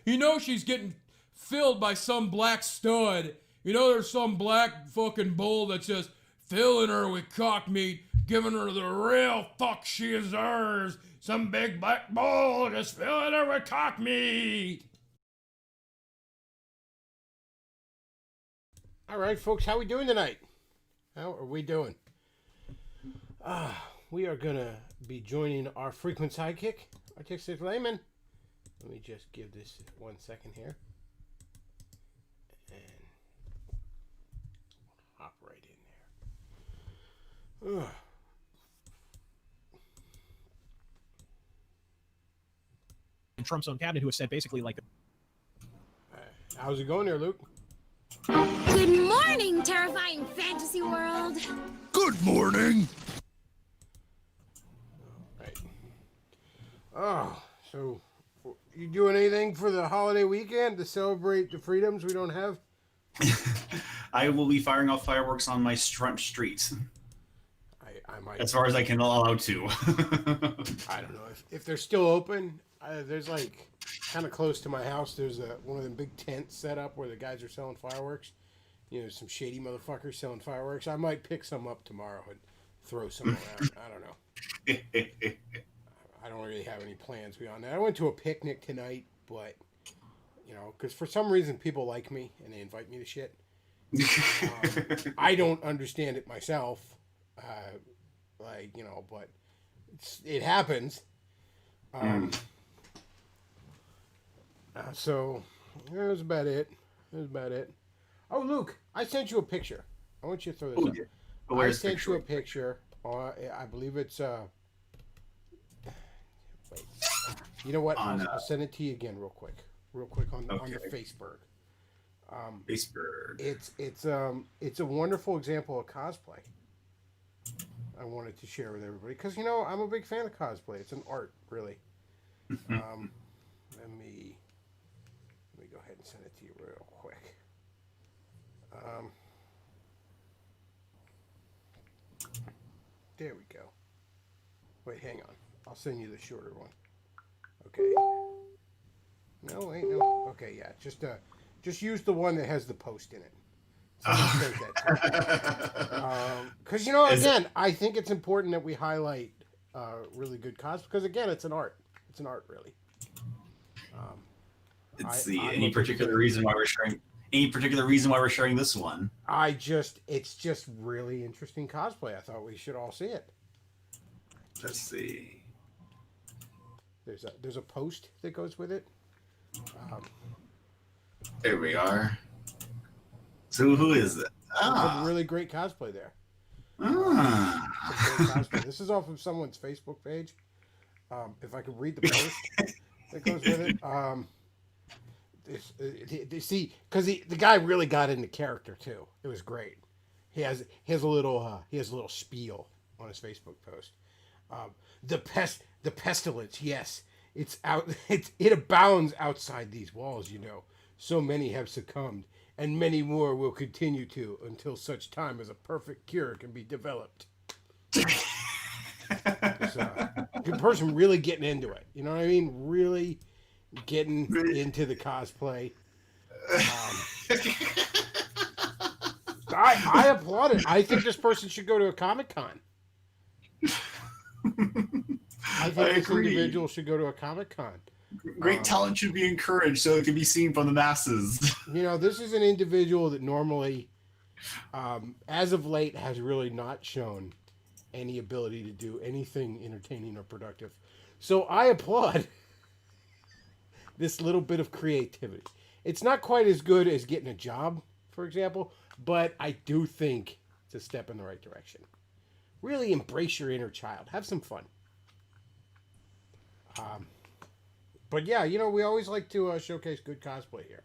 You know she's getting filled by some black stud. You know there's some black fucking bull that's just filling her with cock meat, giving her the real fuck she deserves. Some big black bull just filling her with cock meat. All right, folks, how we doing tonight? How are we doing? We are going to be joining our frequent sidekick, Artistic Layman. Let me just give this 1 second here. And hop right in there. And Trump's own cabinet, who has said basically like... How's it going there, Luke? Good morning, terrifying fantasy world. Good morning. All right. So you doing anything for the holiday weekend to celebrate the freedoms we don't have? I will be firing off fireworks on my front street. I might. As far as I can allow to. I don't know if they're still open. There's like kind of close to my house. There's one of them big tents set up where the guys are selling fireworks. You know, some shady motherfuckers selling fireworks. I might pick some up tomorrow and throw some around. I don't know. I don't really have any plans beyond that. I went to a picnic tonight, but, you know, because for some reason people like me and they invite me to shit. I don't understand it myself. Like, you know, but it happens. So, that was about it. Oh, Luke, I sent you a picture. I want you to throw this up. I sent you a picture. I believe it's... Wait. You know what? I'll send it to you again real quick on the Facebook. It's a wonderful example of cosplay. I wanted to share with everybody because you know I'm a big fan of cosplay. It's an art, really. Let me go ahead and send it to you real quick. There we go. Wait, hang on. I'll send you the shorter one. Okay. No, wait, no. Okay, yeah. Just use the one that has the post in it. Because you know, again, I think it's important that we highlight really good cosplay because again, it's an art. It's an art, really. Any particular reason why we're sharing? Any particular reason why we're sharing this one? It's just really interesting cosplay. I thought we should all see it. Let's see. There's a post that goes with it. There we are. So who is it? Some really great cosplay there. Cosplay. This is off of someone's Facebook page. If I could read the post that goes with it. See, because the guy really got into character too. It was great. He has a little spiel on his Facebook post. The pestilence, yes, it abounds outside these walls. You know, so many have succumbed, and many more will continue to until such time as a perfect cure can be developed. Good person, really getting into it. You know what I mean? Really getting into the cosplay. I applaud it. I think this person should go to a Comic-Con. I think this individual should go to a Comic-Con. Great talent should be encouraged so it can be seen from the masses. You know, this is an individual that normally, as of late, has really not shown any ability to do anything entertaining or productive. So I applaud this little bit of creativity. It's not quite as good as getting a job, for example, but I do think it's a step in the right direction. Really embrace your inner child. Have some fun. But yeah, you know, we always like to showcase good cosplay here.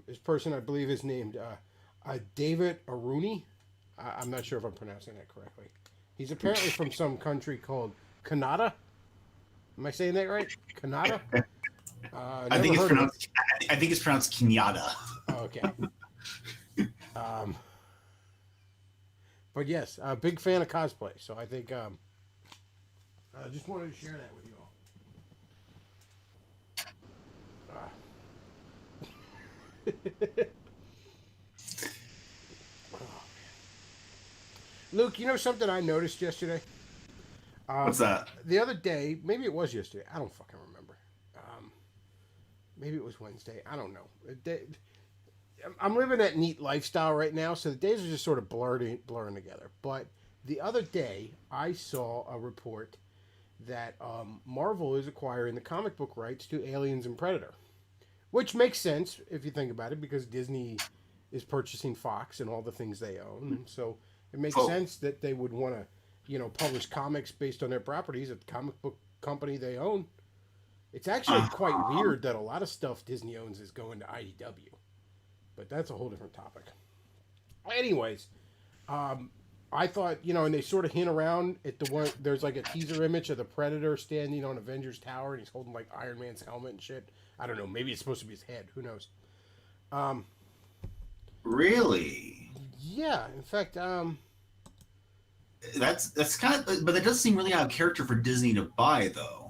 This person, I believe, is named David Aruni. I'm not sure if I'm pronouncing that correctly. He's apparently from some country called Canada. Am I saying that right? Canada? I think it's pronounced Kenyatta. Oh, okay. But yes, a big fan of cosplay. So I think I just wanted to share that with you all. Oh, Luke, you know something I noticed yesterday? What's that? The other day, maybe it was yesterday. I don't fucking remember. Maybe it was Wednesday. I don't know. I'm living that neat lifestyle right now, so the days are just sort of blurring together. But the other day, I saw a report that Marvel is acquiring the comic book rights to Aliens and Predator. Which makes sense if you think about it, because Disney is purchasing Fox and all the things they own. And so it makes sense that they would want to, you know, publish comics based on their properties at the comic book company they own. It's actually quite weird that a lot of stuff Disney owns is going to IDW. But that's a whole different topic. Anyways, I thought, you know, and they sort of hint around at the one, there's like a teaser image of the Predator standing on Avengers Tower, and he's holding like Iron Man's helmet and shit. I don't know. Maybe it's supposed to be his head. Who knows? Really? Yeah. In fact, that's kind of, but that does seem really out of character for Disney to buy, though.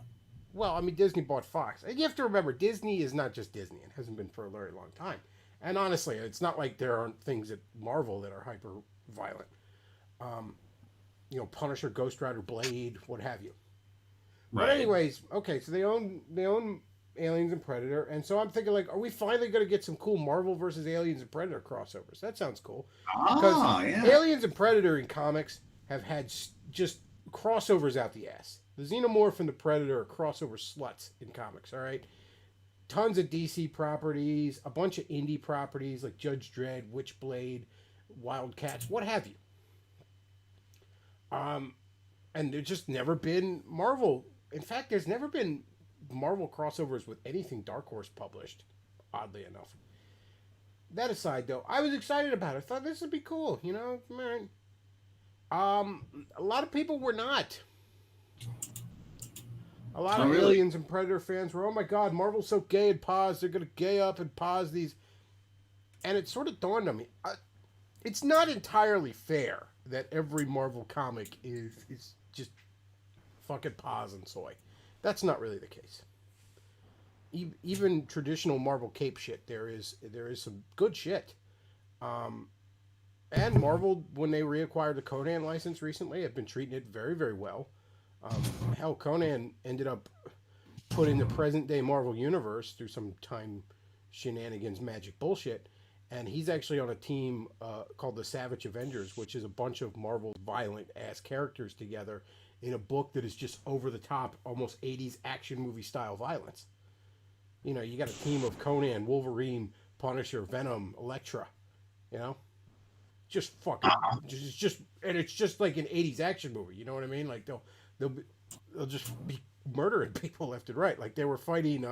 Well, I mean, Disney bought Fox. And you have to remember, Disney is not just Disney. It hasn't been for a very long time. And honestly, it's not like there aren't things at Marvel that are hyper violent. You know, Punisher, Ghost Rider, Blade, what have you. Right. But anyways, okay, so they own Aliens and Predator, and so I'm thinking, like, are we finally going to get some cool Marvel versus Aliens and Predator crossovers? That sounds cool. Because Aliens and Predator in comics have had just crossovers out the ass. The Xenomorph and the Predator are crossover sluts in comics, all right? Tons of DC properties, a bunch of indie properties like Judge Dredd, Witchblade, Wildcats, what have you. And there's just never been Marvel. In fact, there's never been Marvel crossovers with anything Dark Horse published, oddly enough. That aside, though, I was excited about it. I thought this would be cool, you know? Man. A lot of people were not. A lot of Aliens and Predator fans were, oh my god, Marvel's so gay and pause. They're going to gay up and pause these. And it sort of dawned on me. It's not entirely fair that every Marvel comic is just fucking pause and soy. That's not really the case. Even traditional Marvel cape shit, there is some good shit. And Marvel, when they reacquired the Conan license recently, have been treating it very, very well. Hell, Conan ended up put in the present-day Marvel universe through some time shenanigans, magic bullshit, and he's actually on a team called the Savage Avengers, which is a bunch of Marvel violent-ass characters together in a book that is just over-the-top, almost 80s action movie-style violence. You know, you got a team of Conan, Wolverine, Punisher, Venom, Elektra, you know? Just fucking, and it's just like an 80s action movie, you know what I mean? Like, they'll just be murdering people left and right. Like, they were fighting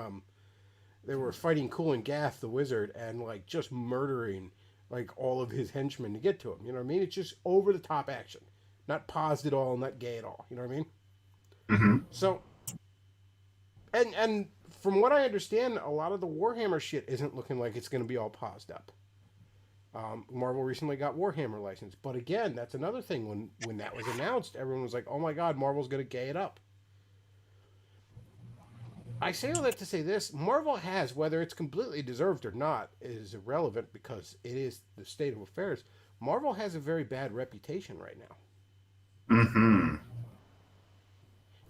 Cool and Gath, the wizard, and, like, just murdering, like, all of his henchmen to get to him, you know what I mean? It's just over-the-top action. Not paused at all, not gay at all. You know what I mean? Mm-hmm. So, and from what I understand, a lot of the Warhammer shit isn't looking like it's going to be all paused up. Marvel recently got Warhammer license. But again, that's another thing. When that was announced, everyone was like, oh my god, Marvel's going to gay it up. I say all that to say this: Marvel has, whether it's completely deserved or not, is irrelevant because it is the state of affairs. Marvel has a very bad reputation right now. Mm-hmm.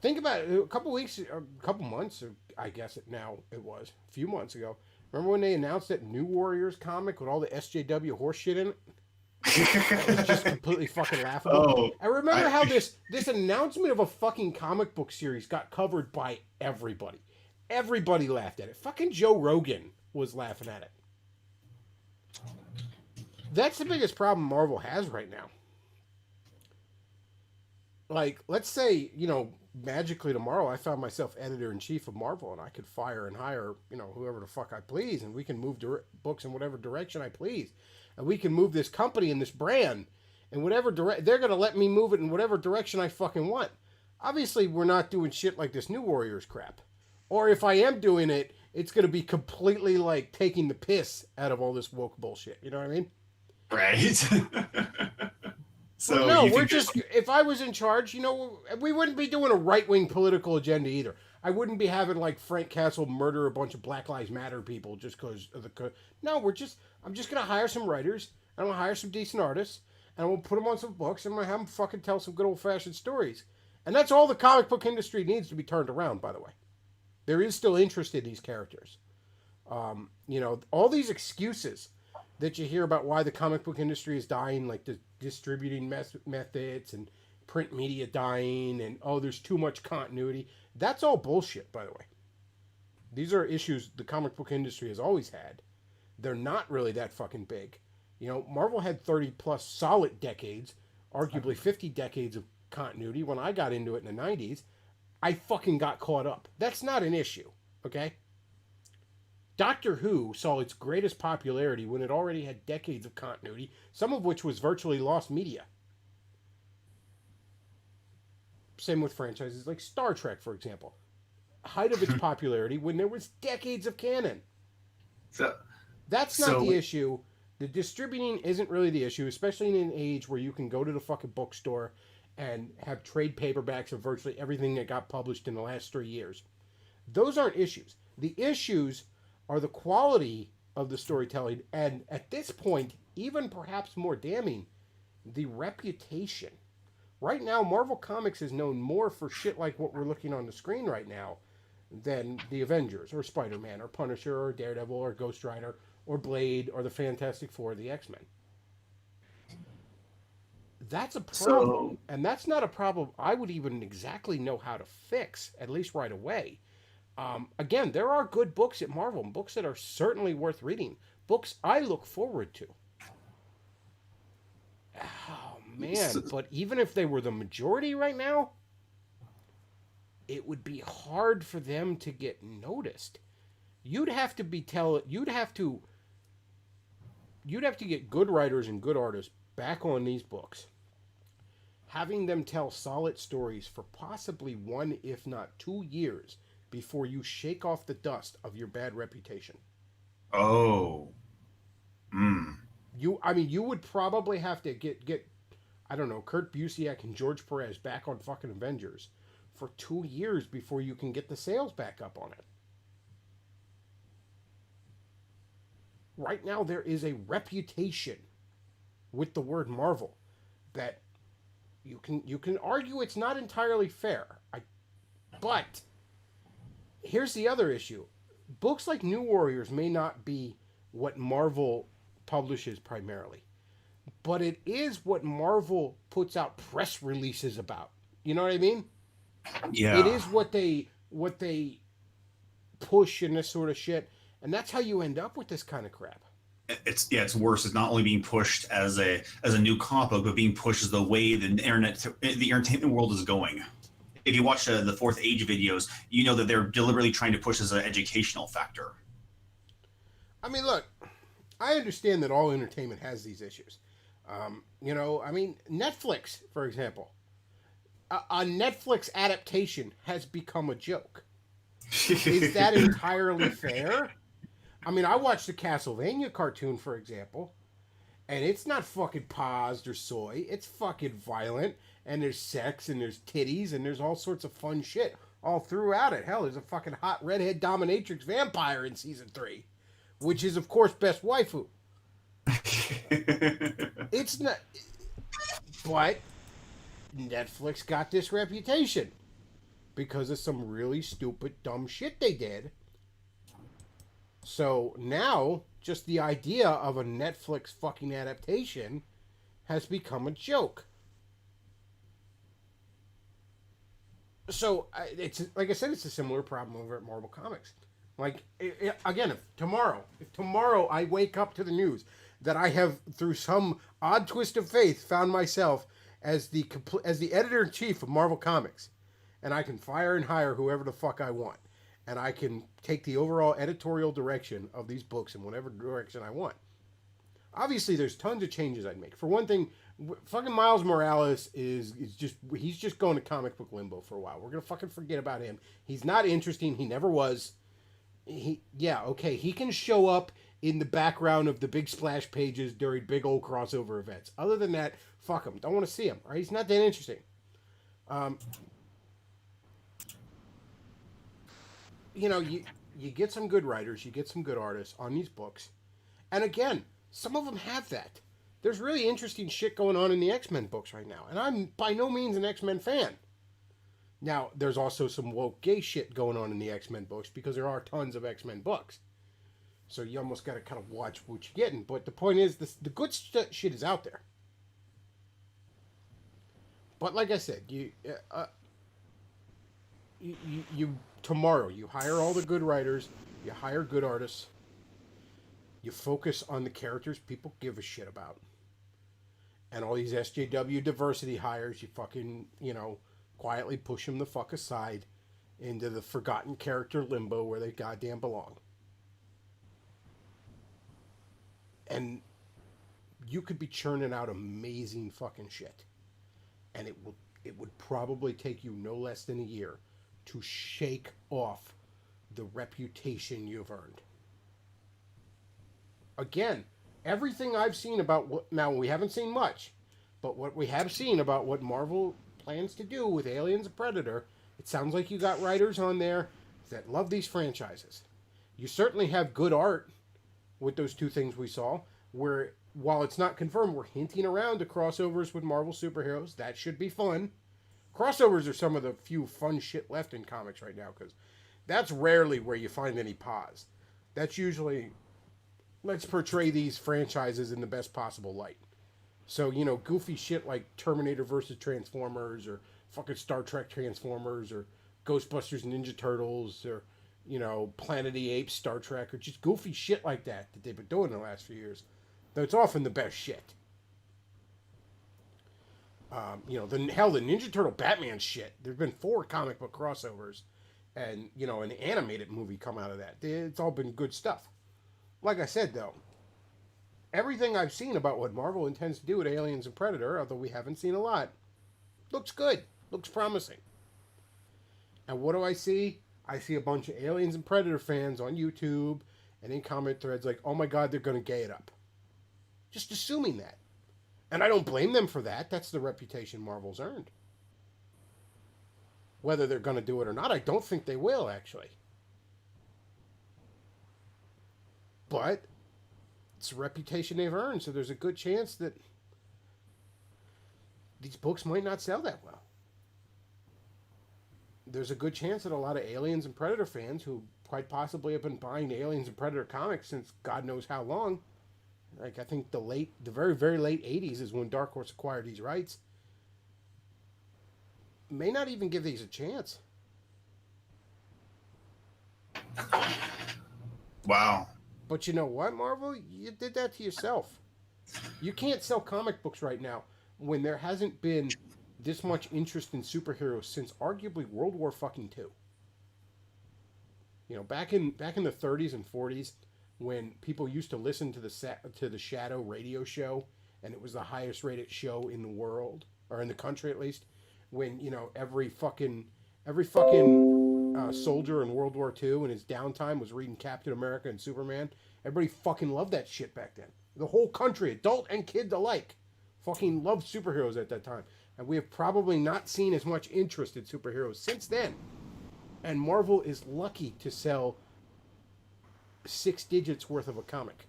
Think about it. A couple weeks, or a couple months, or I guess it was a few months ago. Remember when they announced that New Warriors comic with all the SJW horse shit in it? It was just completely fucking laughable. Oh, I remember how this announcement of a fucking comic book series got covered by everybody. Everybody laughed at it. Fucking Joe Rogan was laughing at it. That's the biggest problem Marvel has right now. Like, let's say, magically tomorrow I found myself editor-in-chief of Marvel and I could fire and hire, whoever the fuck I please, and we can move books in whatever direction I please. And we can move this company and this brand in whatever they're going to let me move it in whatever direction I fucking want. Obviously, we're not doing shit like this New Warriors crap. Or if I am doing it, it's going to be completely like taking the piss out of all this woke bullshit. You know what I mean? Right. So no, we're just, if I was in charge, we wouldn't be doing a right-wing political agenda either. I wouldn't be having like Frank Castle murder a bunch of Black Lives Matter people just because of the, no, I'm just going to hire some writers, and I'm going to hire some decent artists, and we'll put them on some books, and I'm going to have them fucking tell some good old-fashioned stories. And that's all the comic book industry needs to be turned around, by the way. There is still interest in these characters. All these excuses that you hear about why the comic book industry is dying, like the distributing methods and print media dying, and there's too much continuity. That's all bullshit, by the way. These are issues the comic book industry has always had. They're not really that fucking big. Marvel had 30 plus solid decades, arguably 50 decades of continuity. When I got into it in the 90s, I fucking got caught up. That's not an issue, okay? Doctor Who saw its greatest popularity when it already had decades of continuity, some of which was virtually lost media. Same with franchises like Star Trek, for example. Height of its popularity when there was decades of canon. That's not the issue. The distributing isn't really the issue, especially in an age where you can go to the fucking bookstore and have trade paperbacks of virtually everything that got published in the last 3 years. Those aren't issues. The issues are the quality of the storytelling, and at this point, even perhaps more damning, the reputation. Right now, Marvel Comics is known more for shit like what we're looking on the screen right now than the Avengers, or Spider-Man, or Punisher, or Daredevil, or Ghost Rider, or Blade, or the Fantastic Four, or the X-Men. That's a problem, and that's not a problem I would even exactly know how to fix, at least right away. Again, there are good books at Marvel, books that are certainly worth reading, books I look forward to. Oh, man, but even if they were the majority right now, it would be hard for them to get noticed. You'd have to get good writers and good artists back on these books, having them tell solid stories for possibly 1, if not 2 years before you shake off the dust of your bad reputation. Oh. You would probably have to get I don't know, Kurt Busiek and George Perez back on fucking Avengers for 2 years before you can get the sales back up on it. Right now there is a reputation with the word Marvel that you can argue it's not entirely fair. But here's the other issue. Books like New Warriors may not be what Marvel publishes primarily, but it is what Marvel puts out press releases about. You know what I mean? Yeah. It is what they push and this sort of shit, and that's how you end up with this kind of crap. It's worse. It's not only being pushed as a new comic book, but being pushed as the way the entertainment world is going. If you watch the Fourth Age videos, you know that they're deliberately trying to push as an educational factor. I mean, look, I understand that all entertainment has these issues. Netflix, for example. A Netflix adaptation has become a joke. Is that entirely fair? I mean, I watched the Castlevania cartoon, for example, and it's not fucking paused or soy. It's fucking violent, and there's sex, and there's titties, and there's all sorts of fun shit. all throughout it. Hell, there's a fucking hot redhead dominatrix vampire in season 3, which is, of course, best waifu. It's not... But Netflix got this reputation because of some really stupid, dumb shit they did. So now, just the idea of a Netflix fucking adaptation has become a joke. So, it's like I said, it's a similar problem over at Marvel Comics. Like, again, if tomorrow I wake up to the news that I have, through some odd twist of fate, found myself as the editor-in-chief of Marvel Comics, and I can fire and hire whoever the fuck I want, and I can take the overall editorial direction of these books in whatever direction I want. Obviously, there's tons of changes I'd make. For one thing, fucking Miles Morales he's just going to comic book limbo for a while. We're gonna fucking forget about him. He's not interesting. He never was. He can show up in the background of the big splash pages during big old crossover events. Other than that, fuck him. Don't want to see him. Right? He's not that interesting. You get some good writers, you get some good artists on these books, and again, some of them have that. There's really interesting shit going on in the X-Men books right now, and I'm by no means an X-Men fan. Now, there's also some woke gay shit going on in the X-Men books because there are tons of X-Men books. So you almost got to kind of watch what you're getting. But the point is, the good shit is out there. But like I said, tomorrow you hire all the good writers, you hire good artists, you focus on the characters people give a shit about. And all these SJW diversity hires, you fucking, quietly push them the fuck aside into the forgotten character limbo where they goddamn belong. And you could be churning out amazing fucking shit. And it would probably take you no less than a year to shake off the reputation you've earned. Again, everything I've seen about now we haven't seen much, but what we have seen about what Marvel plans to do with Aliens and Predator, it sounds like you got writers on there that love these franchises. You certainly have good art with those two things we saw, where while it's not confirmed, we're hinting around to crossovers with Marvel superheroes. That should be fun. Crossovers are some of the few fun shit left in comics right now, because that's rarely where you find any pause. That's usually, let's portray these franchises in the best possible light. So, goofy shit like Terminator versus Transformers, or fucking Star Trek Transformers, or Ghostbusters Ninja Turtles, or, Planet of the Apes, Star Trek, or just goofy shit like that they've been doing in the last few years. Though it's often the best shit. The Ninja Turtle Batman shit. There's been 4 comic book crossovers, and, an animated movie come out of that. It's all been good stuff. Like I said, though, everything I've seen about what Marvel intends to do with Aliens and Predator, although we haven't seen a lot, looks good. Looks promising. And what do I see? I see a bunch of Aliens and Predator fans on YouTube and in comment threads like, oh my god, they're going to gay it up. Just assuming that. And I don't blame them for that. That's the reputation Marvel's earned. Whether they're going to do it or not, I don't think they will, actually. But it's a reputation they've earned, so there's a good chance that these books might not sell that well. There's a good chance that a lot of Aliens and Predator fans who quite possibly have been buying Aliens and Predator comics since God knows how long, like I think the very, very late 80s is when Dark Horse acquired these rights, may not even give these a chance. Wow. But you know what, Marvel? You did that to yourself. You can't sell comic books right now when there hasn't been this much interest in superheroes since arguably World War fucking II. Back in the 30s and 40s, when people used to listen to the Shadow radio show, and it was the highest rated show in the world, or in the country at least, when every fucking soldier in World War II in his downtime was reading Captain America and Superman. Everybody fucking loved that shit back then. The whole country, adult and kid alike, fucking loved superheroes at that time. And we have probably not seen as much interest in superheroes since then. And Marvel is lucky to sell 6 digits worth of a comic.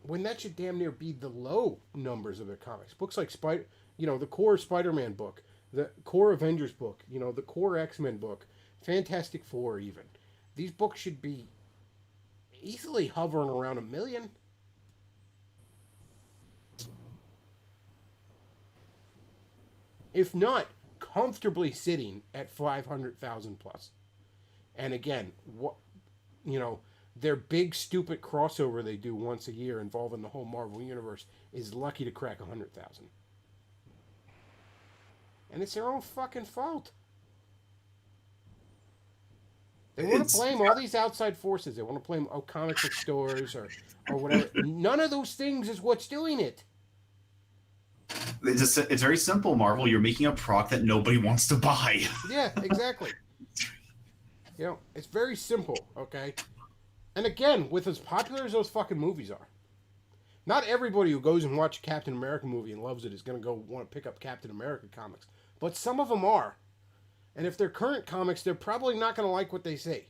When that should damn near be the low numbers of their comics. Books like the core Spider-Man book, the core Avengers book, the core X-Men book, Fantastic Four even. These books should be easily hovering around 1 million. If not, comfortably sitting at 500,000 plus. And again, their big stupid crossover they do once a year involving the whole Marvel universe is lucky to crack 100,000. And it's their own fucking fault. They want to blame all these outside forces. They want to blame comic book stores or whatever. None of those things is what's doing it. It's very simple, Marvel. You're making a product that nobody wants to buy. Yeah, exactly. It's very simple, okay? And again, with as popular as those fucking movies are, not everybody who goes and watches a Captain America movie and loves it is going to go want to pick up Captain America comics. But some of them are. And if they're current comics, they're probably not going to like what they see.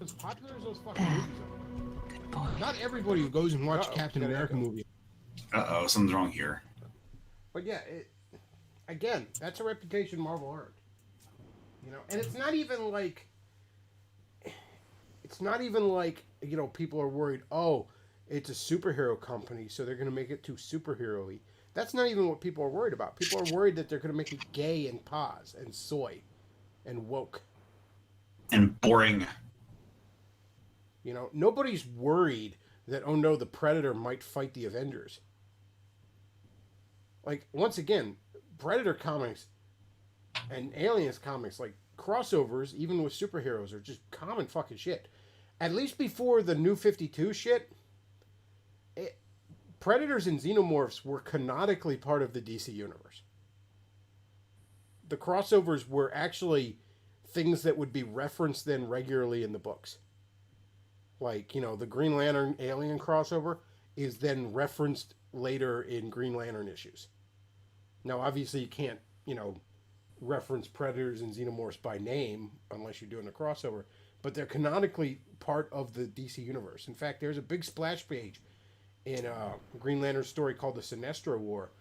As popular as those fucking movies are. Good boy. Not everybody who goes and watches Captain America movie. Uh-oh, something's wrong here. But yeah, again, that's a reputation Marvel earned. And it's not even like people are worried, oh, it's a superhero company, so they're going to make it too superhero-y. That's not even what people are worried about. People are worried that they're going to make it gay and pause and soy and woke. And boring. Nobody's worried that, oh no, the Predator might fight the Avengers. Like, once again, Predator comics and Aliens comics, like crossovers, even with superheroes, are just common fucking shit. At least before the New 52 shit, Predators and Xenomorphs were canonically part of the DC universe. The crossovers were actually things that would be referenced then regularly in the books. Like, the Green Lantern Alien crossover is then referenced later in Green Lantern issues. Now, obviously, you can't, reference Predators and Xenomorphs by name unless you're doing a crossover, but they're canonically part of the DC universe. In fact, there's a big splash page in Green Lantern's story called the Sinestro War,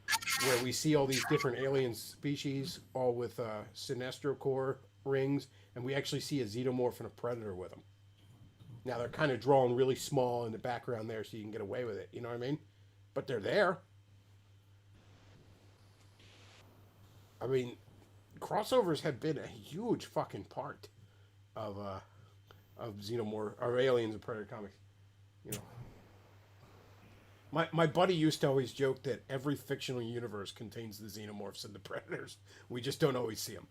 where we see all these different alien species, all with Sinestro core rings, and we actually see a Xenomorph and a Predator with them. Now, they're kind of drawn really small in the background there so you can get away with it, you know what I mean? But they're there. I mean, crossovers have been a huge fucking part of Xenomorph, or Aliens and Predator comics. My buddy used to always joke that every fictional universe contains the Xenomorphs and the Predators. We just don't always see them.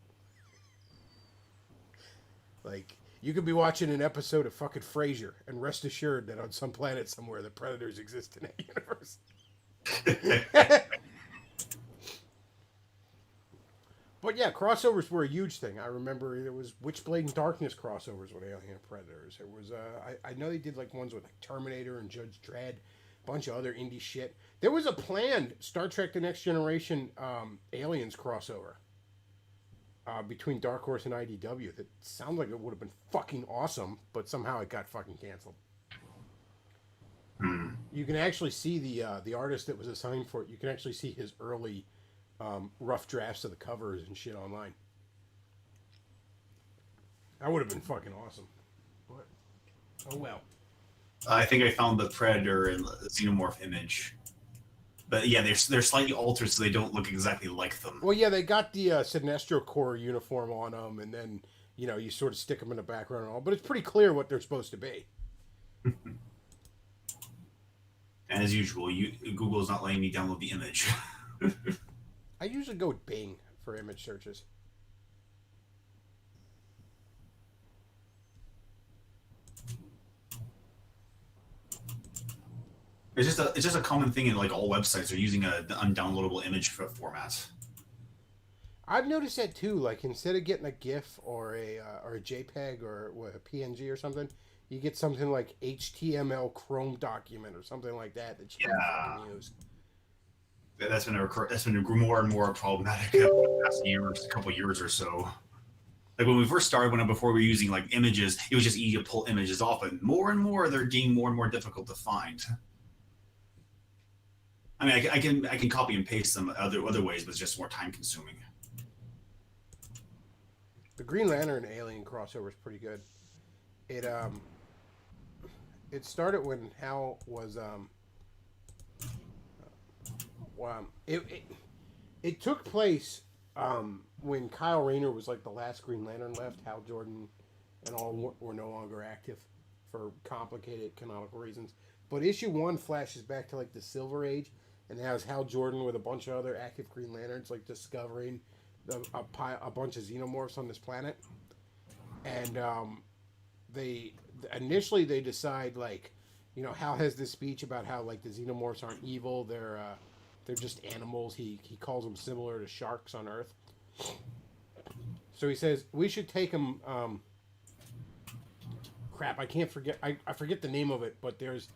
Like, you could be watching an episode of fucking Frasier and rest assured that on some planet somewhere the Predators exist in that universe. But yeah, crossovers were a huge thing. I remember there was Witchblade and Darkness crossovers with Alien and Predators. It was I know they did like ones with like Terminator and Judge Dredd, a bunch of other indie shit. There was a planned Star Trek: The Next Generation Aliens crossover between Dark Horse and IDW that sounds like it would have been fucking awesome, but somehow it got fucking canceled. You can actually see the artist that was assigned for it. You can actually see his early rough drafts of the covers and shit online. That would have been fucking awesome. But, oh well. I think I found the Predator and the Xenomorph image. But yeah, they're slightly altered so they don't look exactly like them. Well, yeah, they got the Sinestro Corps uniform on them, and then, you sort of stick them in the background and all. But it's pretty clear what they're supposed to be. And as usual, Google's not letting me download the image. I usually go with Bing for image searches. It's just a common thing in like all websites. They're using the undownloadable image formats. I've noticed that too. Like instead of getting a GIF or a JPEG or what, a PNG or something, you get something like HTML Chrome document or something like that that you can fucking use. That's been more and more problematic in the past couple years or so. Like when we first started, before we were using like images, it was just easy to pull images off, but more and more they're getting more and more difficult to find. I mean, I can copy and paste them other ways, but it's just more time consuming. The Green Lantern Alien crossover is pretty good. It started when Hal was it took place when Kyle Rayner was like the last Green Lantern left. Hal Jordan and all were no longer active for complicated canonical reasons. But issue 1 flashes back to like the Silver Age, and has Hal Jordan with a bunch of other active Green Lanterns, like discovering a bunch of xenomorphs on this planet. And they initially decide, like, you know, Hal has this speech about how like the xenomorphs aren't evil, they're just animals. He calls them similar to sharks on Earth. So he says we should take them. Crap, I forget the name of it, but there's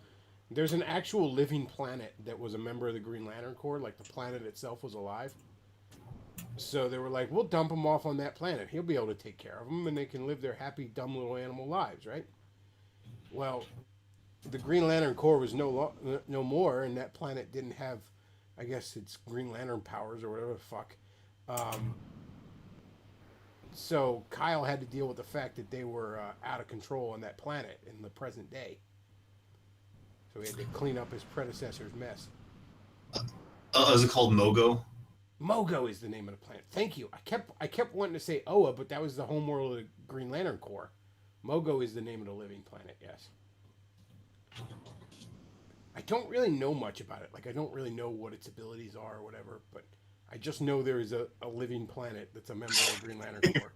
an actual living planet that was a member of the Green Lantern Corps. Like the planet itself was alive. So they were like, we'll dump him off on that planet. He'll be able to take care of them, and they can live their happy, dumb little animal lives, right? Well, the Green Lantern Corps was no more, and that planet didn't have, I guess it's Green Lantern powers or whatever the fuck. So Kyle had to deal with the fact that they were out of control on that planet in the present day. So he had to clean up his predecessor's mess. Is it called Mogo? Mogo is the name of the planet. Thank you. I kept wanting to say Oa, but that was the homeworld of the Green Lantern Corps. Mogo is the name of the living planet, yes. I don't really know much about it. Like, I don't really know what its abilities are or whatever, but I just know there is a living planet that's a member of the Green Lantern Corps.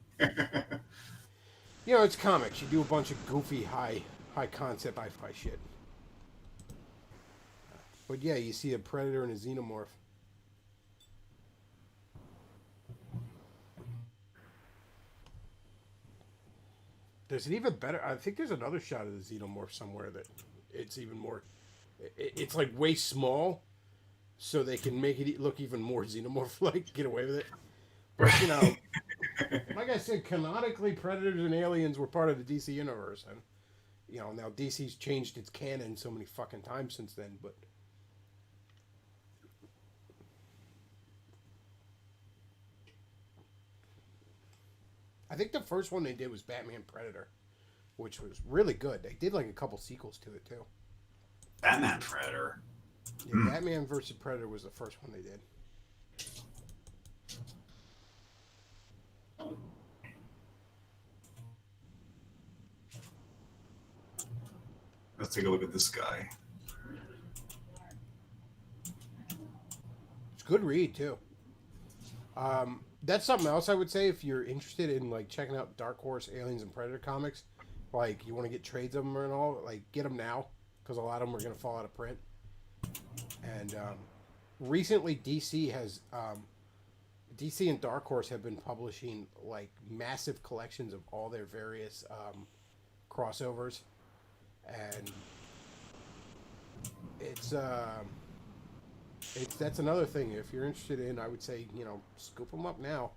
You know, it's comics. You do a bunch of goofy, high concept sci-fi shit. But yeah, you see a Predator and a Xenomorph. There's an even better... I think there's another shot of the Xenomorph somewhere that it's even more... It's like way small, so they can make it look even more Xenomorph-like, get away with it. But, you know, like I said, canonically, Predators and Aliens were part of the DC universe. And, you know, now DC's changed its canon so many fucking times since then, but... I think the first one they did was Batman Predator, which was really good. They did like a couple sequels to it, too. Batman Predator? Yeah, Batman vs. Predator was the first one they did. Let's take a look at this guy. It's a good read, too. That's something else I would say if you're interested in like checking out Dark Horse, Aliens, and Predator comics. Like, you want to get trades of them and all, like, get them now, because a lot of them are going to fall out of print. And recently DC and Dark Horse have been publishing like massive collections of all their various crossovers, and that's another thing. If you're interested in, I would say, you know, scoop them up now.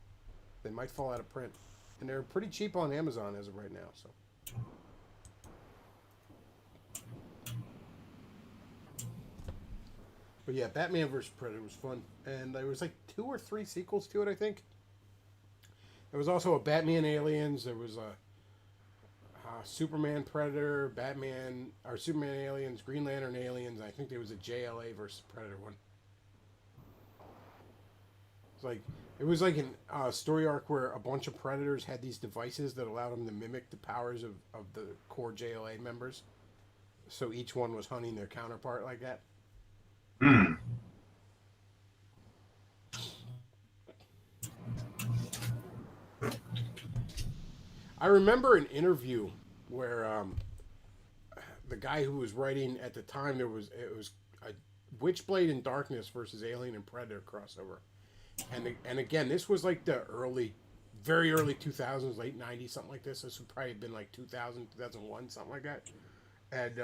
They might fall out of print, and they're pretty cheap on Amazon as of right now. So. But yeah, Batman vs. Predator was fun, and there was like 2 or 3 sequels to it, I think. There was also a Batman Aliens. There was a Superman Predator, Superman Aliens, Green Lantern Aliens. I think there was a JLA versus Predator one. It was like a story arc where a bunch of Predators had these devices that allowed them to mimic the powers of the core JLA members. So each one was hunting their counterpart like that. I remember an interview where the guy who was writing at the time, it was Witchblade and Darkness versus Alien and Predator crossover. And again, this was like the very early 2000s, late 90s, something like this. This would probably have been like 2000, 2001, something like that. And,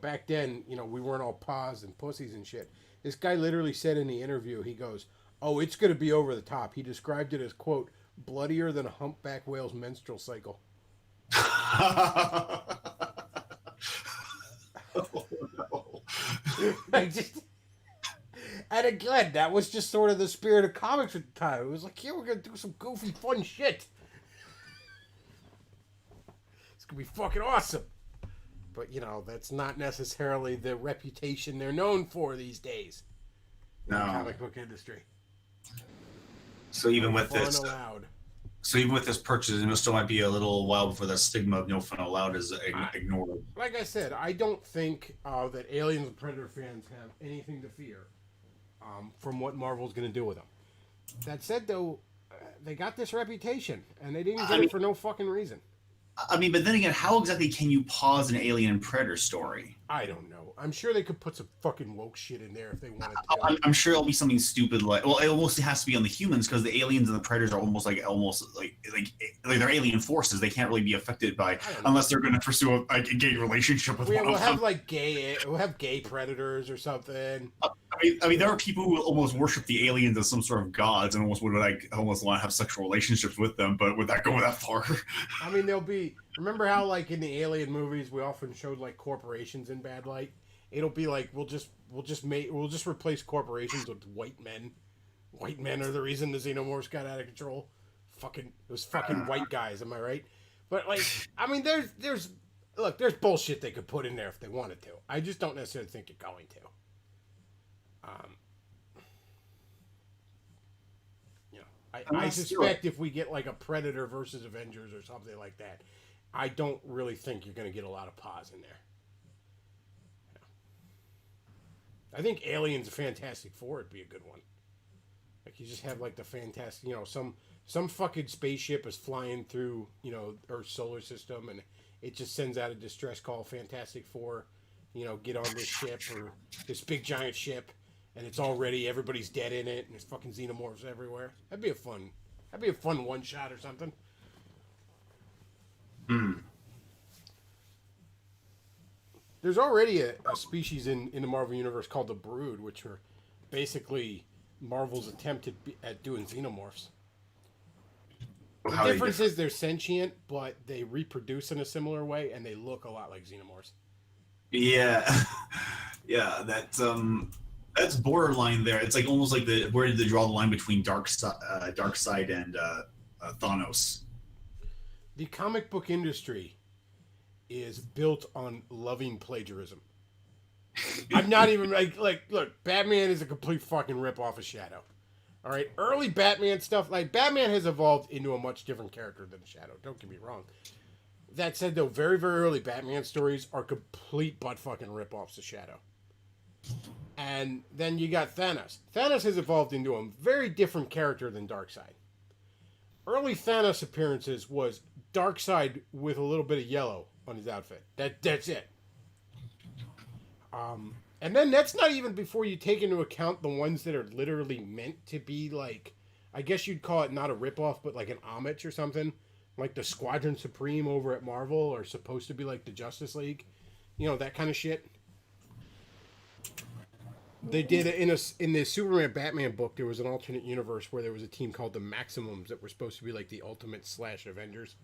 back then, we weren't all paws and pussies and shit. This guy literally said in the interview, he goes, "Oh, it's going to be over the top." He described it as, quote, "bloodier than a humpback whale's menstrual cycle." Oh, no. And again, that was just sort of the spirit of comics at the time. It was like, yeah, we're going to do some goofy, fun shit. It's going to be fucking awesome. But, that's not necessarily the reputation they're known for these days. In the comic book industry. So even with fun this... allowed. So even with this purchase, it still might be a little while before that stigma of no fun allowed is ignored. Like I said, I don't think that Aliens and Predator fans have anything to fear from what Marvel's going to do with them. That said, though, they got this reputation, and they didn't get it for no fucking reason. I mean, but then again, how exactly can you pause an Alien and Predator story? I don't know. I'm sure they could put some fucking woke shit in there if they wanted to. I'm sure it'll be something stupid like, well, it almost has to be on the humans because the aliens and the predators are almost like they're alien forces. They can't really be affected by unless they're going to pursue a gay relationship with one of them. We'll have gay predators or something. I mean, there are people who almost worship the aliens as some sort of gods and almost would almost want to have sexual relationships with them. But would that go that far? I mean, remember how like in the Alien movies we often showed like corporations in bad light. It'll be like we'll just replace corporations with white men. White men are the reason the xenomorphs got out of control. It was fucking white guys, am I right? But like, I mean, there's bullshit they could put in there if they wanted to. I just don't necessarily think you're going to. I suspect if we get like a Predator versus Avengers or something like that, I don't really think you're going to get a lot of pause in there. I think Aliens and Fantastic Four would be a good one. Like you just have like the fantastic, some fucking spaceship is flying through, Earth's solar system, and it just sends out a distress call. Fantastic Four, get on this ship or this big giant ship, and it's already everybody's dead in it, and there's fucking xenomorphs everywhere. That'd be a fun one shot or something. There's already a species in the Marvel Universe called the Brood, which are basically Marvel's attempt at doing xenomorphs. The difference is they're sentient, but they reproduce in a similar way, and they look a lot like xenomorphs. Yeah, yeah, that's borderline there. It's like almost like where did they draw the line between Darkseid and Thanos? The comic book industry is built on loving plagiarism. I'm not even look, Batman is a complete fucking ripoff of Shadow. All right, early Batman stuff, like Batman has evolved into a much different character than Shadow. Don't get me wrong. That said, though, very, very early Batman stories are complete butt fucking ripoffs of Shadow. And then you got Thanos. Thanos has evolved into a very different character than Darkseid. Early Thanos appearances was Darkseid with a little bit of yellow on his outfit. That's it. And then that's not even before you take into account the ones that are literally meant to be like, I guess you'd call it not a ripoff, but like an homage or something. Like the Squadron Supreme over at Marvel are supposed to be like the Justice League. That kind of shit. They did it in the Superman Batman book. There was an alternate universe where there was a team called the Maximums that were supposed to be like the Ultimate / Avengers.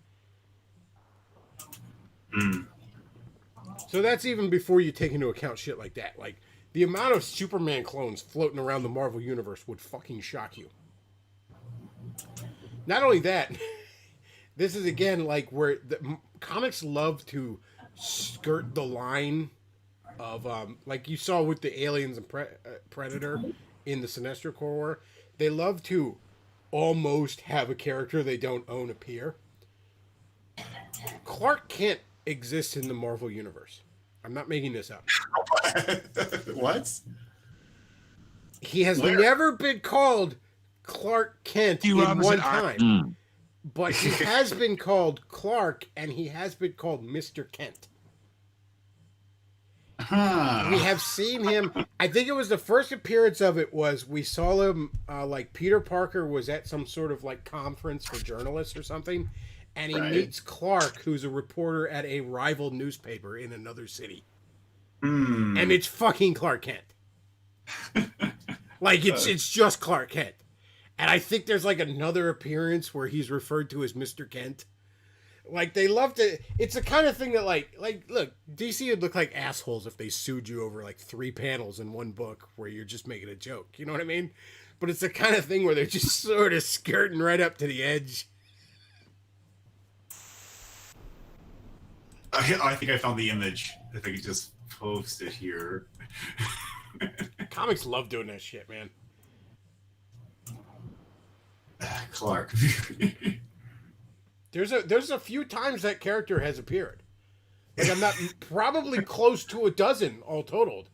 So that's even before you take into account shit like that. Like the amount of Superman clones floating around the Marvel universe would fucking shock you. Not only that, this is again like where the comics love to skirt the line of like you saw with the Aliens and Predator in the Sinestro Corps War. They love to almost have a character they don't own appear. Clark Kent exists in the Marvel universe. I'm not making this up. What? He has never been called Clark Kent in one time. But he has been called Clark, and he has been called Mr. Kent. We have seen him. I think it was the first appearance of it was we saw him like Peter Parker was at some sort of like conference for journalists or something, and he meets Clark, who's a reporter at a rival newspaper in another city, and it's fucking Clark Kent. Like it's just Clark Kent, and I think there's like another appearance where he's referred to as Mr. Kent. Like, they love to... It's the kind of thing that, like, look, DC would look like assholes if they sued you over, like, 3 panels in one book where you're just making a joke. You know what I mean? But it's the kind of thing where they're just sort of skirting right up to the edge. I think I found the image. I think it just posted here. Comics love doing that shit, man. Clark. There's a few times that character has appeared. Like, I'm not... probably close to a dozen, all totaled.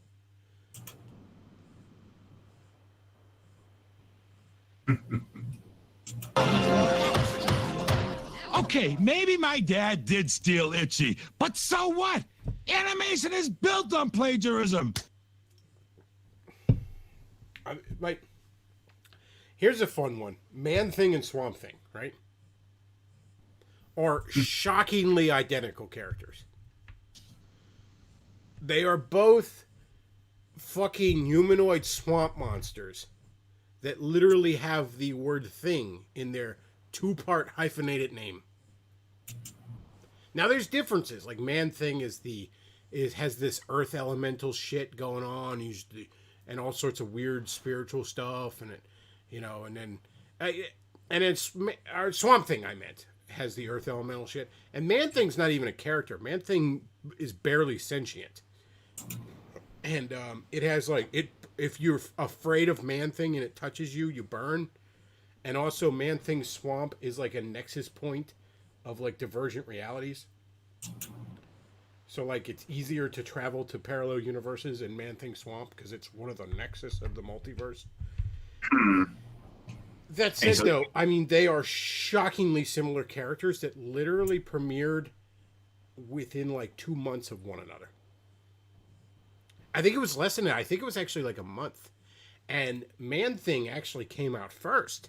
Okay, maybe my dad did steal Itchy, but so what? Animation is built on plagiarism. Like, here's a fun one. Man-Thing and Swamp Thing, right? Are shockingly identical characters. They are both fucking humanoid swamp monsters that literally have the word thing in their 2-part hyphenated name. Now there's differences. Like Man-Thing has this earth elemental shit going on. And all sorts of weird spiritual stuff, and it's Swamp Thing. I meant has the earth elemental shit, and Man-Thing's not even a character. Man-Thing is barely sentient, and it has like it. If you're afraid of Man-Thing and it touches you, you burn. And also, Man-Thing's swamp is like a nexus point of like divergent realities. So, like, it's easier to travel to parallel universes in Man-Thing Swamp because it's one of the nexus of the multiverse. That said, though, I mean, they are shockingly similar characters that literally premiered within, like, 2 months of one another. I think it was less than that. I think it was actually, like, a month. And Man-Thing actually came out first.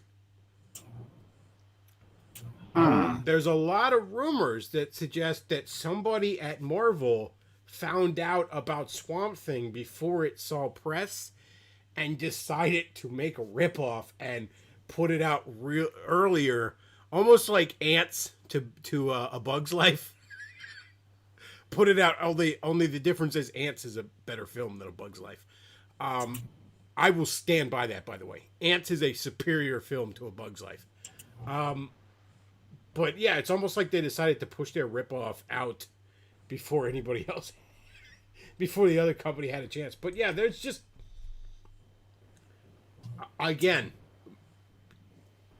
There's a lot of rumors that suggest that somebody at Marvel found out about Swamp Thing before it saw press and decided to make a ripoff and put it out earlier, almost like Ants to A Bug's Life. Put it out, only the difference is Ants is a better film than A Bug's Life. I will stand by that, by the way. Ants is a superior film to A Bug's Life. But yeah, it's almost like they decided to push their ripoff out before anybody else, before the other company had a chance. But yeah, there's just, again,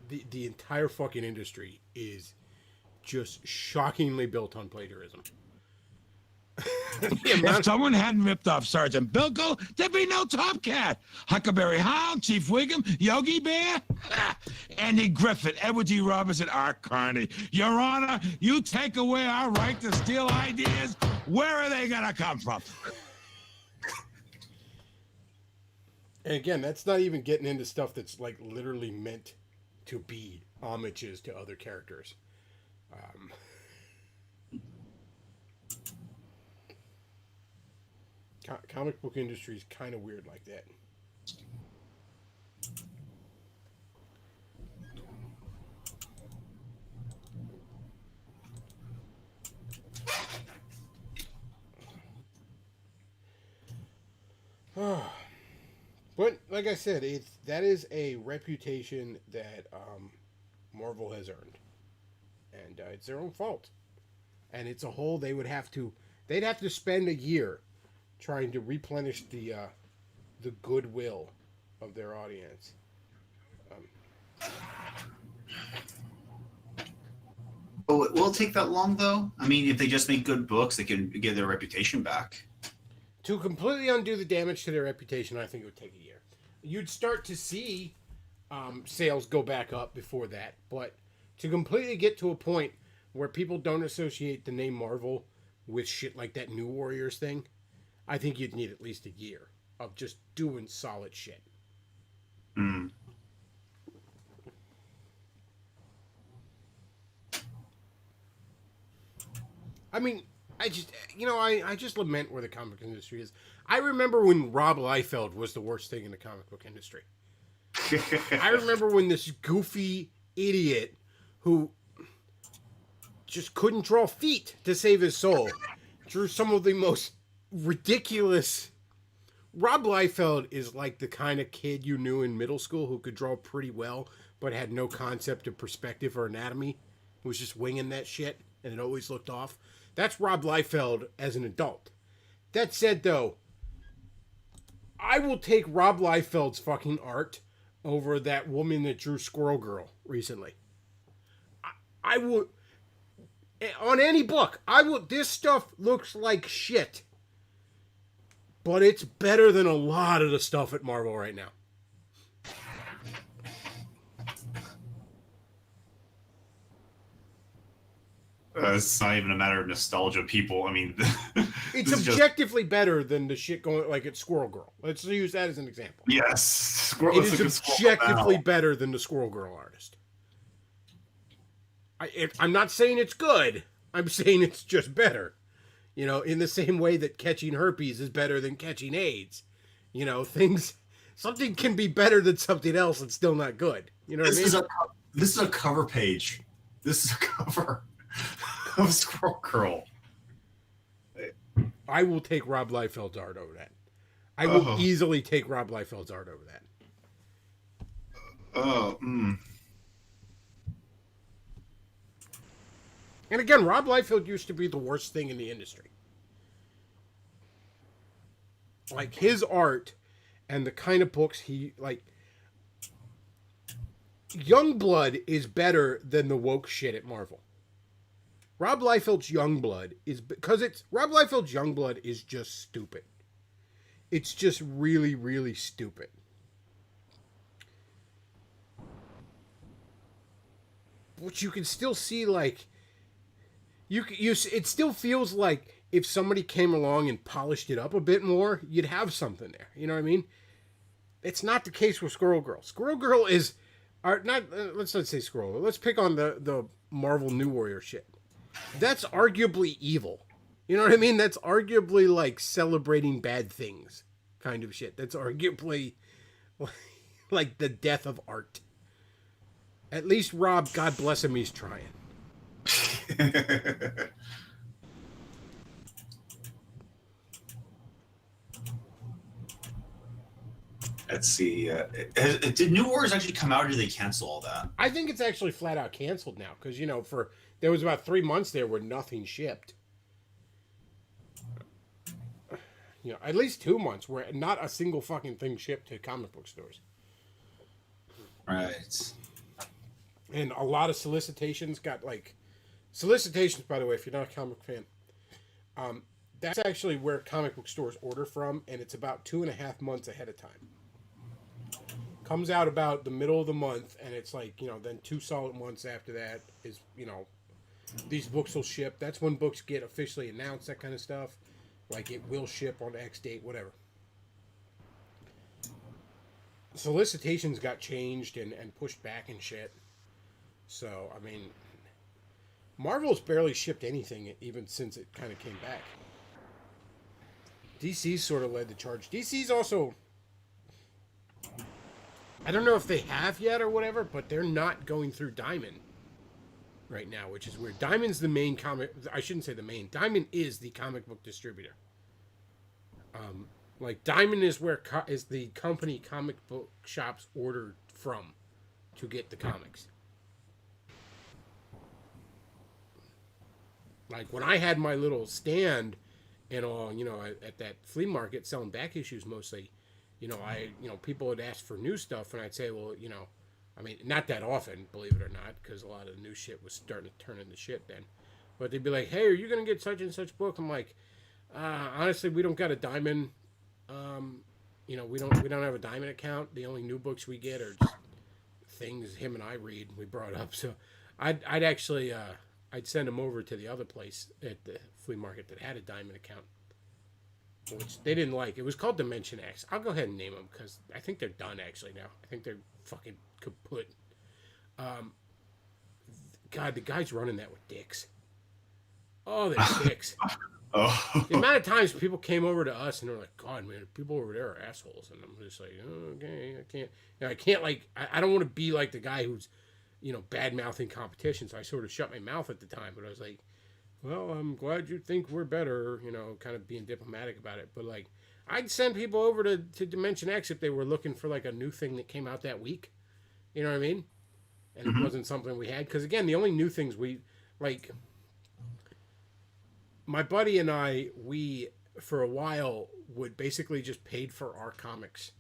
the entire fucking industry is just shockingly built on plagiarism. If someone hadn't ripped off Sergeant Bilko, there'd be no Top Cat. Huckleberry Hound, Chief Wiggum, Yogi Bear, Andy Griffith, Edward G. Robinson, Art Carney. Your Honor, you take away our right to steal ideas, where are they gonna come from? And again, that's not even getting into stuff that's like literally meant to be homages to other characters. Comic book industry is kind of weird like that. But like I said, that is a reputation that Marvel has earned, and it's their own fault. And it's a hole they'd have to spend a year trying to replenish the goodwill of their audience. Will it take that long, though? I mean, if they just make good books, they can get their reputation back. To completely undo the damage to their reputation, I think it would take a year. You'd start to see sales go back up before that, but to completely get to a point where people don't associate the name Marvel with shit like that New Warriors thing, I think you'd need at least a year of just doing solid shit. Mm. I mean, I just lament where the comic industry is. I remember when Rob Liefeld was the worst thing in the comic book industry. I remember when this goofy idiot who just couldn't draw feet to save his soul drew some of the most ridiculous. Rob Liefeld is like the kind of kid you knew in middle school who could draw pretty well, but had no concept of perspective or anatomy, who was just winging that shit, and it always looked off. That's Rob Liefeld as an adult. That said, though, I will take Rob Liefeld's fucking art over that woman that drew Squirrel Girl recently. I would, on any book, this stuff looks like shit. But it's better than a lot of the stuff at Marvel right now. It's not even a matter of nostalgia, people. I mean, it's objectively better than the shit going like at Squirrel Girl. Let's use that as an example. Yes, Squirrel. It is objectively better than the Squirrel Girl artist. I'm not saying it's good. I'm saying it's just better. You know, in the same way that catching herpes is better than catching AIDS. You know, something can be better than something else and still not good. You know what I mean? This is a cover page. This is a cover of Squirrel Girl. I will take Rob Liefeld's art over that. I will easily take Rob Liefeld's art over that. And again, Rob Liefeld used to be the worst thing in the industry. Like, his art and the kind of books he, like... Youngblood is better than the woke shit at Marvel. Rob Liefeld's Youngblood is... Rob Liefeld's Youngblood is just stupid. It's just really, really stupid. But you can still see, like... It still feels like if somebody came along and polished it up a bit more, you'd have something there. You know what I mean? It's not the case with Squirrel Girl. Squirrel Girl is... let's not say Squirrel Girl. Let's pick on the Marvel New Warrior shit. That's arguably evil. You know what I mean? That's arguably like celebrating bad things kind of shit. That's arguably like the death of art. At least Rob, God bless him, he's trying. Let's see. Did New Warriors actually come out, or did they cancel all that? I think it's actually flat out canceled now because, you know, there was about 3 months there where nothing shipped. You know, at least 2 months where not a single fucking thing shipped to comic book stores. Right. And a lot of solicitations got like... Solicitations, by the way, if you're not a comic fan, that's actually where comic book stores order from, and it's about 2.5 months ahead of time. Comes out about the middle of the month, and it's like, you know, then 2 solid months after that is, you know, these books will ship. That's when books get officially announced, that kind of stuff. Like, it will ship on X date, whatever. Solicitations got changed and pushed back and shit. So, I mean... Marvel's barely shipped anything even since it kind of came back. DC's sort of led the charge. DC's also... I don't know if they have yet or whatever, but they're not going through Diamond right now, which is weird. Diamond's the main comic... I shouldn't say the main. Diamond is the comic book distributor. Like, Diamond is where is the company comic book shops order from to get the comics. Like, when I had my little stand and all, you know, at that flea market selling back issues mostly, you know, people would ask for new stuff, and I'd say, well, you know, I mean, not that often, believe it or not, because a lot of the new shit was starting to turn into shit then. But they'd be like, hey, are you going to get such and such book? I'm like, honestly, we don't got a Diamond, you know, we don't have a Diamond account. The only new books we get are just things him and I read, we brought up. So I'd actually... I'd send them over to the other place at the flea market that had a Diamond account. which they didn't like. It was called Dimension X. I'll go ahead and name them because I think they're done actually now. I think they're fucking kaput. God, the guys running that were dicks. Oh, they're dicks. Oh. The amount of times people came over to us and they're like, God, man, people over there are assholes. And I'm just like, oh, okay, I can't like, I don't want to be like the guy who's, bad mouthing competition. So I sort of shut my mouth at the time, but I was like, well, I'm glad you think we're better, kind of being diplomatic about it. But like, I'd send people over to Dimension X if they were looking for like a new thing that came out that week. You know what I mean? And it wasn't something we had. Because again, the only new things my buddy and we for a while would basically just paid for our comics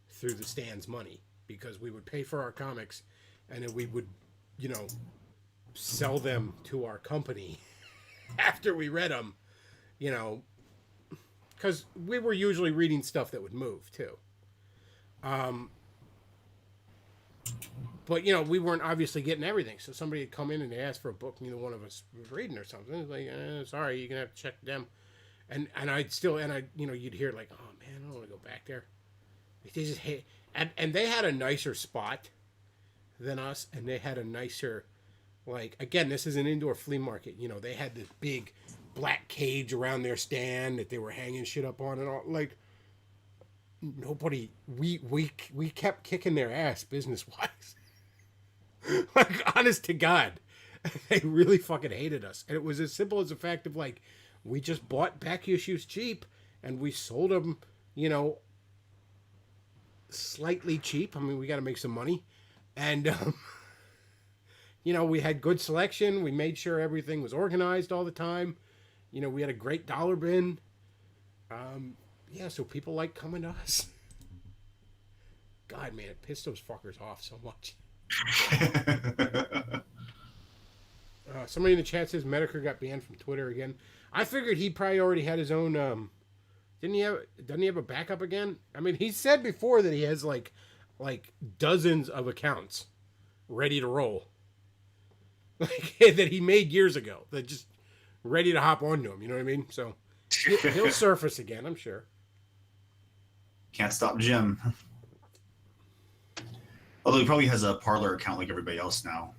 through the stand's money, because we would pay for our comics and then we would, sell them to our company after we read them, because we were usually reading stuff that would move too. But, we weren't obviously getting everything. So somebody had come in and they asked for a book neither one of us was reading or something. It's like, sorry, you're going to have to check them. And you'd hear like, oh, man, I don't want to go back there. They just hate. And they had a nicer spot than us. And they had a nicer, again, this is an indoor flea market. They had this big black cage around their stand that they were hanging shit up on and all. Like, nobody, we kept kicking their ass business-wise. Like, honest to God, they really fucking hated us. And it was as simple as the fact of, we just bought back issues cheap, and we sold them, slightly cheap. I mean, we got to make some money. And, we had good selection. We made sure everything was organized all the time. We had a great dollar bin. So people like coming to us. God, man, it pissed those fuckers off so much. Somebody in the chat says Medicare got banned from Twitter again. I figured he probably already had his own. Doesn't he have a backup again? I mean, he said before that he has like dozens of accounts ready to roll, that he made years ago, that just ready to hop onto him. You know what I mean? So he'll surface again, I'm sure. Can't stop Jim. Although he probably has a Parler account like everybody else now.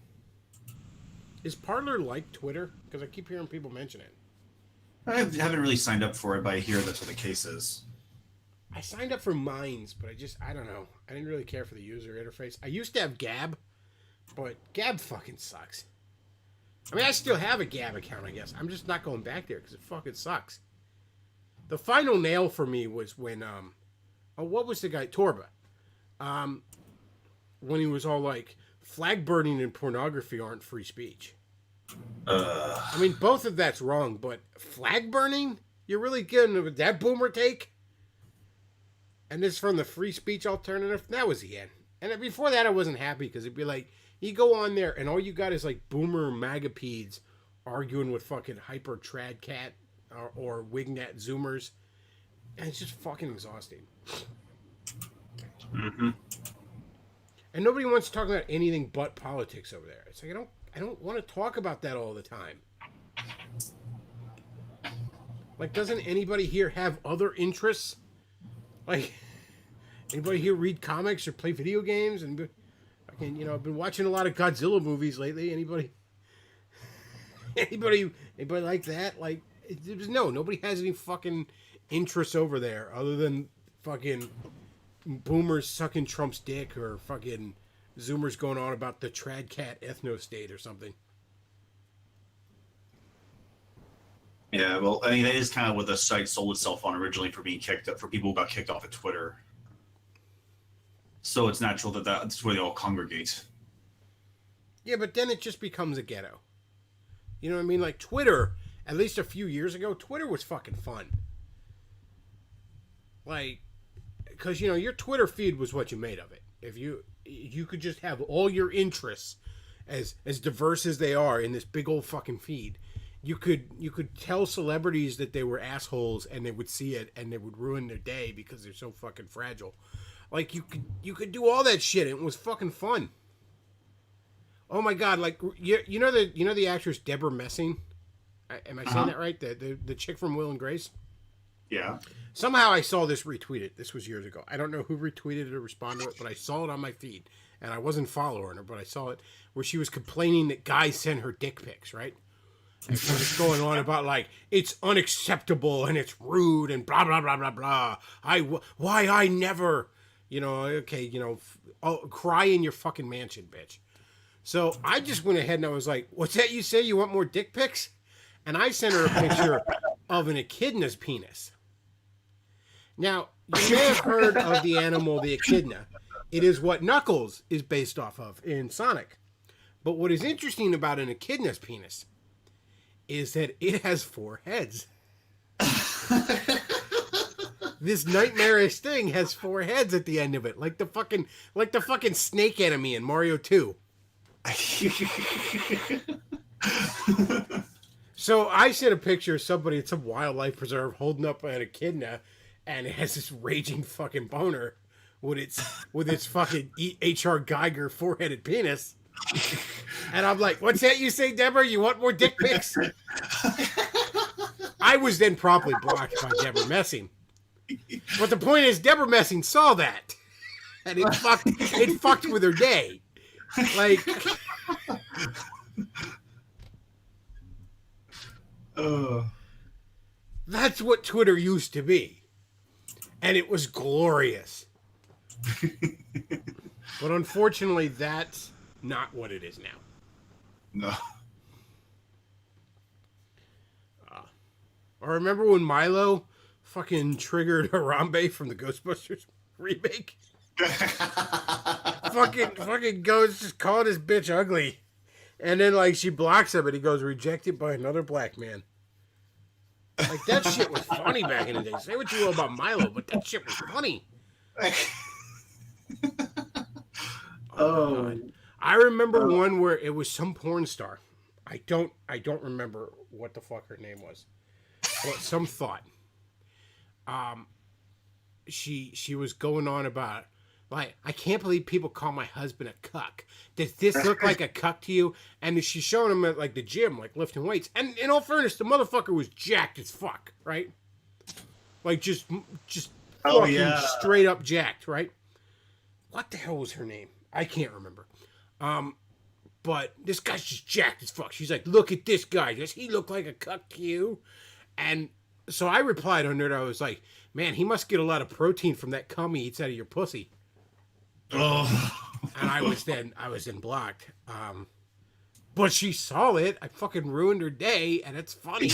Is Parler like Twitter? Because I keep hearing people mention it. I haven't really signed up for it, but I hear that's what the case is. I signed up for Minds, but I don't know. I didn't really care for the user interface. I used to have Gab, but Gab fucking sucks. I mean, I still have a Gab account, I guess. I'm just not going back there because it fucking sucks. The final nail for me was when, what was the guy? Torba. When he was all like, flag burning and pornography aren't free speech. I mean, both of that's wrong, but flag burning? You're really getting with that boomer take? And this from the free speech alternative? That was the end. And before that, I wasn't happy because it'd be like, you go on there and all you got is like boomer magapeds arguing with fucking hyper trad cat or wignet zoomers. And it's just fucking exhausting. Mm-hmm. And nobody wants to talk about anything but politics over there. It's like, I don't want to talk about that all the time. Like, doesn't anybody here have other interests? Like, anybody here read comics or play video games? And I've been watching a lot of Godzilla movies lately. Anybody like that? Like, nobody has any fucking interests over there other than fucking boomers sucking Trump's dick or fucking zoomers going on about the trad cat ethno state or something. Yeah, well, I mean, that is kind of what the site sold itself on originally for being kicked up, for people who got kicked off of Twitter. So it's natural that's where they all congregate. Yeah, but then it just becomes a ghetto. You know what I mean? Like Twitter, at least a few years ago, Twitter was fucking fun. Like, because, your Twitter feed was what you made of it. If you could just have all your interests as diverse as they are in this big old fucking feed. You could tell celebrities that they were assholes and they would see it and they would ruin their day because they're so fucking fragile. Like you could do all that shit and it was fucking fun. Oh my god! Like you know the actress Debra Messing. Am I saying that right? The chick from Will and Grace. Yeah. Somehow I saw this retweeted. This was years ago. I don't know who retweeted it or responded to it, but I saw it on my feed. And I wasn't following her, but I saw it where she was complaining that guys send her dick pics, right? And she was going on about, like, it's unacceptable and it's rude and blah, blah, blah, blah, blah. Why I never, okay, cry in your fucking mansion, bitch. So I just went ahead and I was like, what's that you say? You want more dick pics? And I sent her a picture of an echidna's penis. Now, you may have heard of the animal, the echidna. It is what Knuckles is based off of in Sonic. But what is interesting about an echidna's penis is that it has 4 heads. This nightmarish thing has 4 heads at the end of it, like the fucking snake enemy in Mario 2. So I sent a picture of somebody at some wildlife preserve holding up an echidna, and it has this raging fucking boner with its fucking H.R. Geiger 4-headed penis. And I'm like, what's that you say, Deborah? You want more dick pics? I was then promptly blocked by Debra Messing. But the point is, Debra Messing saw that. And it fucked with her day. Like... That's what Twitter used to be. And it was glorious. But unfortunately, that's not what it is now. No. I remember when Milo fucking triggered Harambe from the Ghostbusters remake? fucking goes just calling this bitch ugly. And then, like, she blocks him and he goes, rejected by another black man. Like, that shit was funny back in the day. Say what you will about Milo, but that shit was funny. God. I remember one where it was some porn star. I don't remember what the fuck her name was. But some thought. She was going on about, like, I can't believe people call my husband a cuck. Does this look like a cuck to you? And she's showing him at, like, the gym, like, lifting weights. And in all fairness, the motherfucker was jacked as fuck, right? Like, just fucking straight up jacked, right? What the hell was her name? I can't remember. But this guy's just jacked as fuck. She's like, look at this guy. Does he look like a cuck to you? And so I replied under it. I was like, man, he must get a lot of protein from that cum he eats out of your pussy. Oh. And I was then blocked. But she saw it. I fucking ruined her day, and it's funny.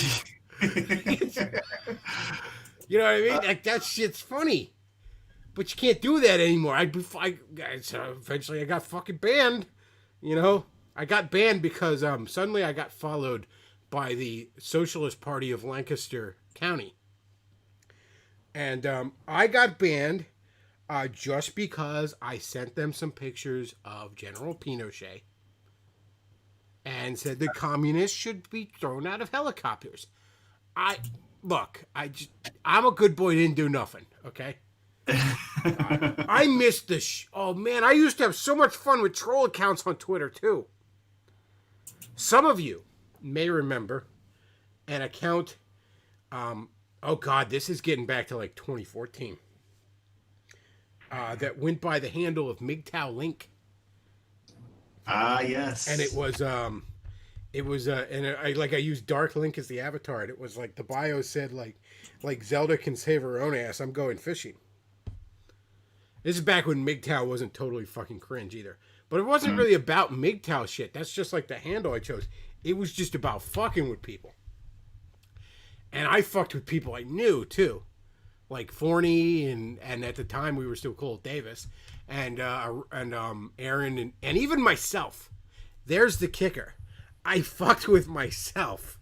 You know what I mean? Like, that shit's funny. But you can't do that anymore. So eventually I got fucking banned. You know? I got banned because suddenly I got followed by the Socialist Party of Lancaster County. And I got banned just because I sent them some pictures of General Pinochet and said the communists should be thrown out of helicopters. I'm a good boy, didn't do nothing, okay? I missed oh man, I used to have so much fun with troll accounts on Twitter too. Some of you may remember an account, oh god, this is getting back to like 2014, that went by the handle of MGTOW Link. Yes. And it was I used Dark Link as the avatar, and it was like the bio said like Zelda can save her own ass, I'm going fishing. This is back when MGTOW wasn't totally fucking cringe either. But it wasn't really about MGTOW shit. That's just like the handle I chose. It was just about fucking with people. And I fucked with people I knew too. Like Forney and at the time we were still called Davis. And Aaron and even myself. There's the kicker. I fucked with myself.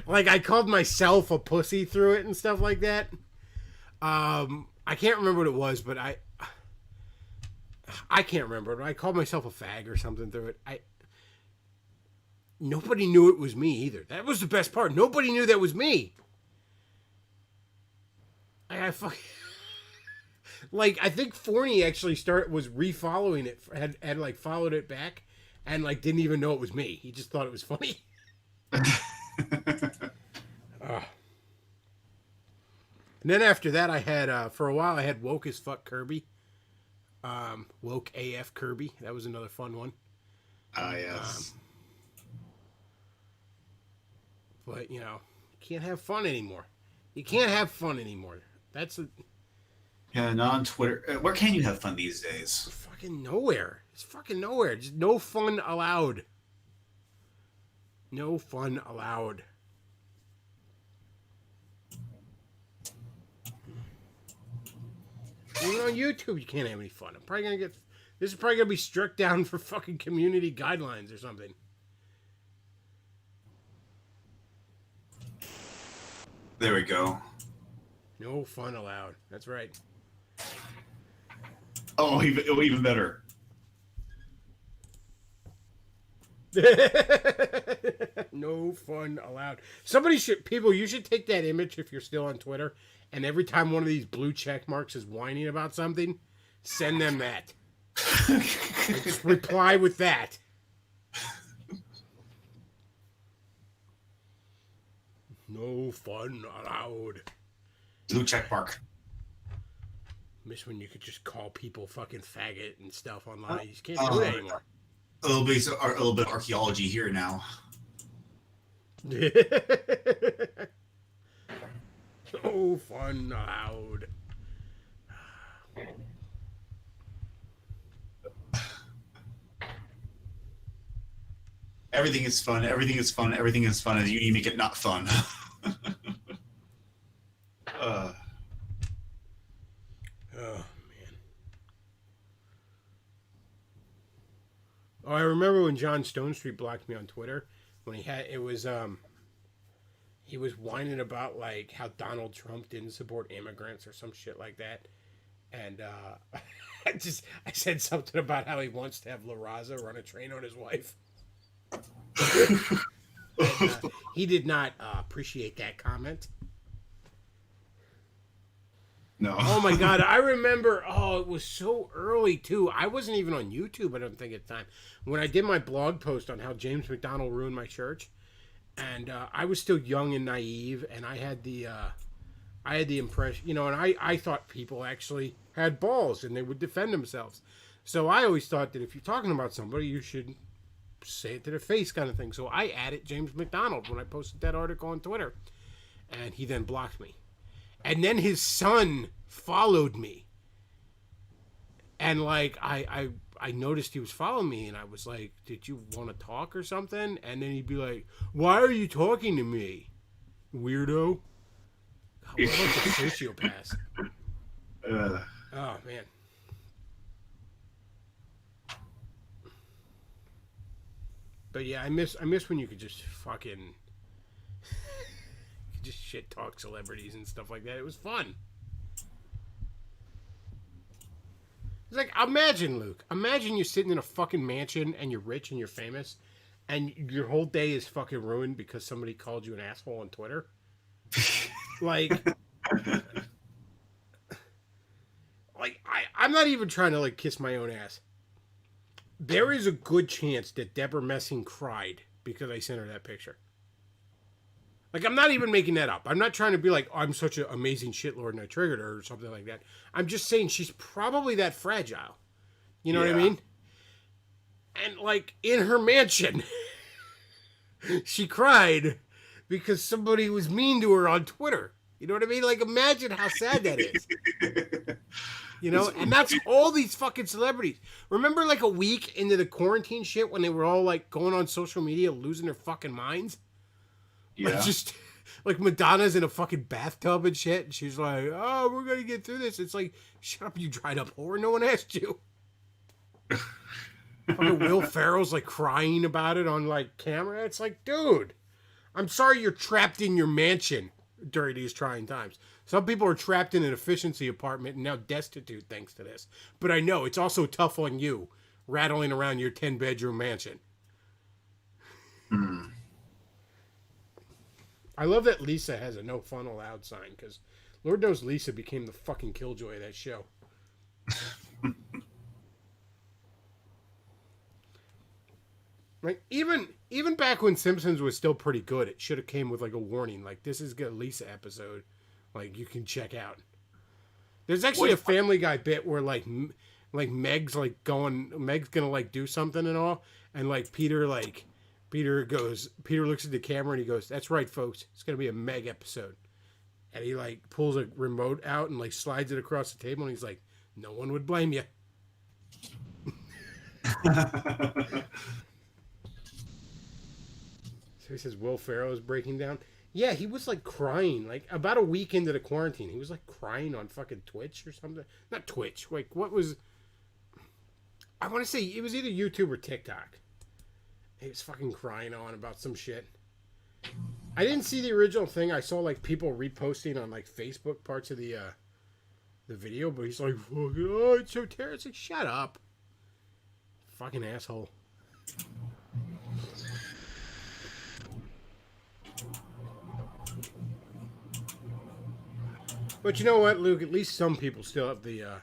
Like I called myself a pussy through it and stuff like that. I can't remember what it was, but I can't remember. I called myself a fag or something through it. Nobody knew it was me either. That was the best part. Nobody knew that was me. I think Forney actually was refollowing it, had like followed it back, and like didn't even know it was me. He just thought it was funny. And then after that, I had for a while I had woke as fuck Kirby. Woke AF Kirby. That was another fun one. Yes. But you know, you can't have fun anymore. You can't have fun anymore. That's Yeah, not on Twitter. Where can you have fun these days? fucking nowhere. It's fucking nowhere. Just no fun allowed. No fun allowed. Even on YouTube, you can't have any fun. I'm probably gonna get. This is probably gonna be struck down for fucking community guidelines or something. There we go. No fun allowed. That's right. Oh, even better. No fun allowed. Somebody should, people, you should take that image if you're still on Twitter, and every time one of these blue check marks is whining about something, send them that. Just reply with that. No fun allowed. Blue check mark. Miss when you could just call people fucking faggot and stuff online. You just can't do that anymore. A little bit of archaeology here now. No fun allowed. Everything is fun. Everything is fun. Everything is fun. And you need to make it not fun. Oh man. Oh, I remember when John Stone Street blocked me on Twitter when he was whining about like how Donald Trump didn't support immigrants or some shit like that. And I said something about how he wants to have La Raza run a train on his wife. And, he did not appreciate that comment. No. Oh my god, I remember, it was so early too. I wasn't even on YouTube, I don't think, at the time. When I did my blog post on how James McDonald ruined my church, and I was still young and naive, and I had the impression, you know, and I thought people actually had balls and they would defend themselves. So I always thought that if you're talking about somebody, you should say it to their face kind of thing. So I added James McDonald when I posted that article on Twitter, and he then blocked me. And then his son followed me. And like I noticed he was following me, and I was like, did you want to talk or something? And then he'd be like, why are you talking to me, weirdo? God, what a bunch of sociopaths. Oh man. But yeah, I miss when you could just fucking just shit talk celebrities and stuff like that. It was fun. It's like, imagine, Luke. Imagine you're sitting in a fucking mansion and you're rich and you're famous, and your whole day is fucking ruined because somebody called you an asshole on Twitter. Like, I'm not even trying to like kiss my own ass. There is a good chance that Debra Messing cried because I sent her that picture. Like, I'm not even making that up. I'm not trying to be like, oh, I'm such an amazing shitlord and I triggered her or something like that. I'm just saying she's probably that fragile. You know what I mean? And, like, in her mansion, she cried because somebody was mean to her on Twitter. You know what I mean? Like, imagine how sad that is. You know? And that's all these fucking celebrities. Remember, like, a week into the quarantine shit when they were all, like, going on social media losing their fucking minds? Yeah. Like, just like Madonna's in a fucking bathtub and shit, and she's like, "Oh, we're gonna get through this." It's like, shut up, you dried up whore. No one asked you. Fucking Will Ferrell's like crying about it on like camera. It's like, dude, I'm sorry you're trapped in your mansion during these trying times. Some people are trapped in an efficiency apartment and now destitute thanks to this. But I know it's also tough on you, rattling around your 10-bedroom mansion. I love that Lisa has a no fun allowed sign, because Lord knows Lisa became the fucking killjoy of that show. Like, even back when Simpsons was still pretty good, it should have came with like a warning, like, this is a Lisa episode like you can check out. There's actually a Family Guy bit where like Meg's gonna like do something and all, and like Peter looks at the camera and he goes, "That's right, folks, it's gonna be a Meg episode," and he like pulls a remote out and like slides it across the table and he's like, "No one would blame you." So he says Will Ferrell is breaking down. Yeah, he was like crying, like about a week into the quarantine. He was like crying on fucking Twitch or something. Not Twitch. Like, what was. I want to say it was either YouTube or TikTok. He was fucking crying on about some shit. I didn't see the original thing. I saw like people reposting on like Facebook parts of the video, but he's like, "Oh, it's so terrible." It's like, shut up. Fucking asshole. But you know what, Luke? At least some people still have the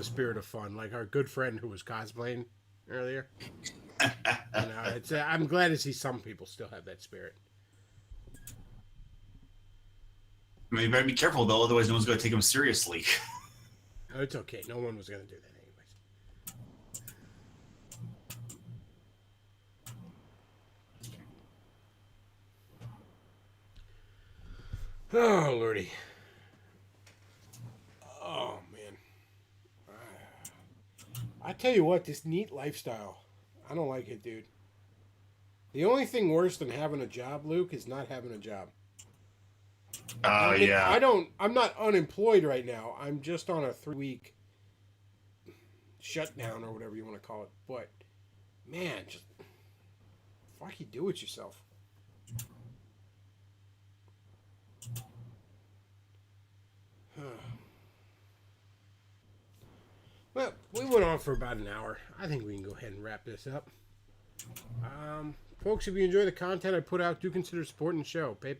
spirit of fun, like our good friend who was cosplaying earlier. I'm glad to see some people still have that spirit. I mean, you better be careful though, otherwise no one's going to take him seriously. Oh, it's okay. No one was going to do that anyways. Oh, Lordy. Oh, man. I tell you what, this neat lifestyle, I don't like it, dude. The only thing worse than having a job, Luke, is not having a job. Yeah. I'm not unemployed right now. I'm just on a 3-week shutdown or whatever you want to call it. But, man, just fuck you do it yourself. Well, we went on for about an hour. I think we can go ahead and wrap this up. Folks, if you enjoy the content I put out, do consider supporting the show. PayPal.